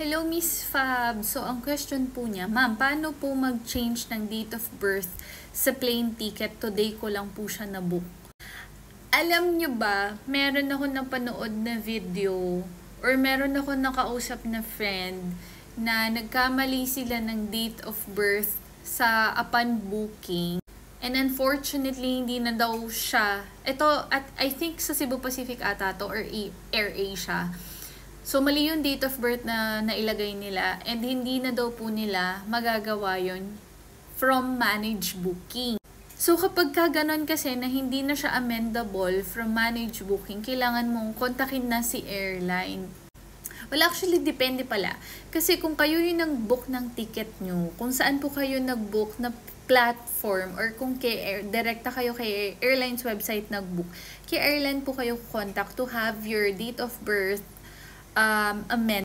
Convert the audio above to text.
Hello, Miss Fab. So, ang question po niya, ma'am, paano po mag-change ng date of birth sa plane ticket? Today ko lang po siya na-book. Alam niyo ba, meron ako napanood na video or meron ako nakausap na friend na nagkamali sila ng date of birth sa upon booking. And unfortunately, hindi na daw siya, ito, at I think sa Cebu Pacific ata to or AirAsia. So, mali yung date of birth na nailagay nila and hindi na daw po nila magagawa yon from managed booking. So, kapag ganon kasi na hindi na siya amendable from managed booking, kailangan mong kontakin na si airline. Well, actually, depende pala. Kasi kung kayo yung nag-book ng ticket nyo, kung saan po kayo nag-book na platform or kung direkta kayo kay airline's website nag-book, kay airline po kayo contact to have your date of birth amend